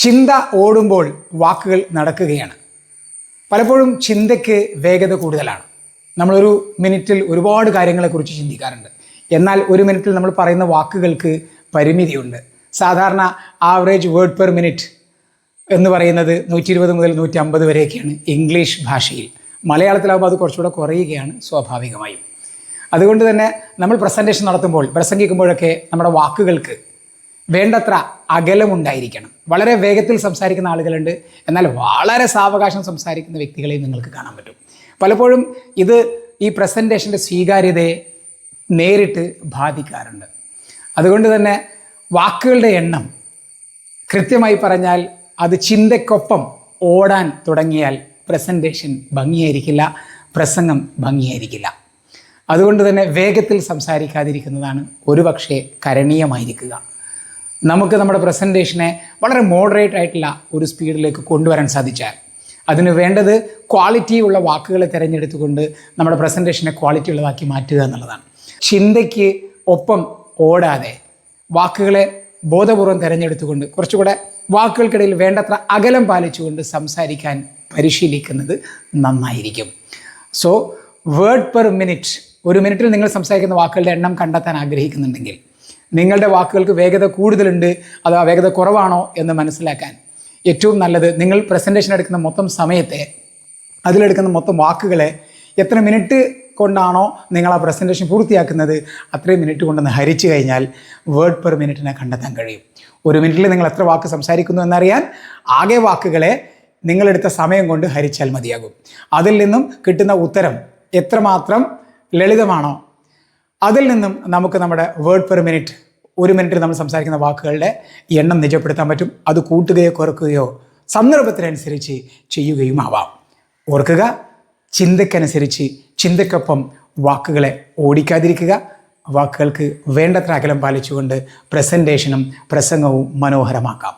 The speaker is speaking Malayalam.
ചിന്ത ഓടുമ്പോൾ വാക്കുകൾ നടക്കുകയാണ്. പലപ്പോഴും ചിന്തയ്ക്ക് വേഗത കൂടുതലാണ്. നമ്മളൊരു മിനിറ്റിൽ ഒരുപാട് കാര്യങ്ങളെക്കുറിച്ച് ചിന്തിക്കാറുണ്ട്. എന്നാൽ ഒരു മിനിറ്റിൽ നമ്മൾ പറയുന്ന വാക്കുകൾക്ക് പരിമിതിയുണ്ട്. സാധാരണ ആവറേജ് വേർഡ് പെർ മിനിറ്റ് എന്ന് പറയുന്നത് 120 മുതൽ 150 വരെയൊക്കെയാണ് ഇംഗ്ലീഷ് ഭാഷയിൽ. മലയാളത്തിലാകുമ്പോൾ അത് കുറച്ചുകൂടെ കുറയുകയാണ് സ്വാഭാവികമായും. അതുകൊണ്ട് തന്നെ നമ്മൾ പ്രസൻറ്റേഷൻ നടത്തുമ്പോൾ, പ്രസംഗിക്കുമ്പോഴൊക്കെ നമ്മുടെ വാക്കുകൾക്ക് വേണ്ടത്ര അകലമുണ്ടായിരിക്കണം. വളരെ വേഗത്തിൽ സംസാരിക്കുന്ന ആളുകളുണ്ട്, എന്നാൽ വളരെ സാവകാശം സംസാരിക്കുന്ന വ്യക്തികളെയും നിങ്ങൾക്ക് കാണാൻ പറ്റും. പലപ്പോഴും ഇത് ഈ പ്രസൻറ്റേഷൻ്റെ സ്വീകാര്യതയെ നേരിട്ട് ബാധിക്കാറുണ്ട്. അതുകൊണ്ട് തന്നെ വാക്കുകളുടെ എണ്ണം കൃത്യമായി പറഞ്ഞാൽ അത് ചിന്തയ്ക്കൊപ്പം ഓടാൻ തുടങ്ങിയാൽ പ്രസൻറ്റേഷൻ ഭംഗിയായിരിക്കില്ല, പ്രസംഗം ഭംഗിയായിരിക്കില്ല. അതുകൊണ്ട് തന്നെ വേഗത്തിൽ സംസാരിക്കാതിരിക്കുന്നതാണ് ഒരുപക്ഷെ കരണീയമായിരിക്കുക. നമുക്ക് നമ്മുടെ പ്രസൻറ്റേഷനെ വളരെ മോഡറേറ്റ് ആയിട്ടുള്ള ഒരു സ്പീഡിലേക്ക് കൊണ്ടുവരാൻ സാധിച്ചാൽ, അതിന് വേണ്ടത് ക്വാളിറ്റി ഉള്ള വാക്കുകളെ തിരഞ്ഞെടുത്തുകൊണ്ട് നമ്മുടെ പ്രസൻറ്റേഷനെ ക്വാളിറ്റി ഉള്ളതാക്കി മാറ്റുക എന്നുള്ളതാണ്. ചിന്തയ്ക്ക് ഒപ്പം ഓടാതെ വാക്കുകളെ ബോധപൂർവം തിരഞ്ഞെടുത്തുകൊണ്ട് കുറച്ചുകൂടെ വാക്കുകൾക്കിടയിൽ വേണ്ടത്ര അകലം പാലിച്ചുകൊണ്ട് സംസാരിക്കാൻ പരിശീലിക്കുന്നത് നന്നായിരിക്കും. സോ വേർഡ് പെർ മിനിറ്റ്, ഒരു മിനിറ്റിൽ നിങ്ങൾ സംസാരിക്കുന്ന വാക്കുകളുടെ എണ്ണം കണ്ടെത്താൻ ആഗ്രഹിക്കുന്നുണ്ടെങ്കിൽ, നിങ്ങളുടെ വാക്കുകൾക്ക് വേഗത കൂടുതലുണ്ട് അഥവാ വേഗത കുറവാണോ എന്ന് മനസ്സിലാക്കാൻ ഏറ്റവും നല്ലത് നിങ്ങൾ പ്രസൻറ്റേഷൻ എടുക്കുന്ന മൊത്തം സമയത്തെ, അതിലെടുക്കുന്ന മൊത്തം വാക്കുകളെ എത്ര മിനിറ്റ് കൊണ്ടാണോ നിങ്ങൾ ആ പ്രസൻറ്റേഷൻ പൂർത്തിയാക്കുന്നത് അത്രയും മിനിറ്റ് കൊണ്ടൊന്ന് ഹരിച്ചു കഴിഞ്ഞാൽ വേർഡ് പെർ മിനിറ്റിനെ കണ്ടെത്താൻ കഴിയും. ഒരു മിനിറ്റിൽ നിങ്ങൾ എത്ര വാക്ക് സംസാരിക്കുന്നു എന്നറിയാൻ ആകെ വാക്കുകളെ നിങ്ങളെടുത്ത സമയം കൊണ്ട് ഹരിച്ചാൽ മതിയാകും. അതിൽ നിന്നും കിട്ടുന്ന ഉത്തരം എത്രമാത്രം ലളിതമാണോ അതിൽ നിന്നും നമുക്ക് നമ്മുടെ വേർഡ് പെർ മിനിറ്റ്, ഒരു മിനിറ്റിൽ നമ്മൾ സംസാരിക്കുന്ന വാക്കുകളുടെ എണ്ണം നിജപ്പെടുത്താൻ പറ്റും. അത് കൂട്ടുകയോ കുറയ്ക്കുകയോ സന്ദർഭത്തിനനുസരിച്ച് ചെയ്യുകയും ആവാം. ഓർക്കുക, ചിന്തയ്ക്കനുസരിച്ച് ചിന്തയ്ക്കൊപ്പം വാക്കുകളെ ഓടിക്കാതിരിക്കുക. വാക്കുകൾക്ക് വേണ്ടത്ര അകലം പാലിച്ചുകൊണ്ട് പ്രസൻറ്റേഷനും പ്രസംഗവും മനോഹരമാക്കാം.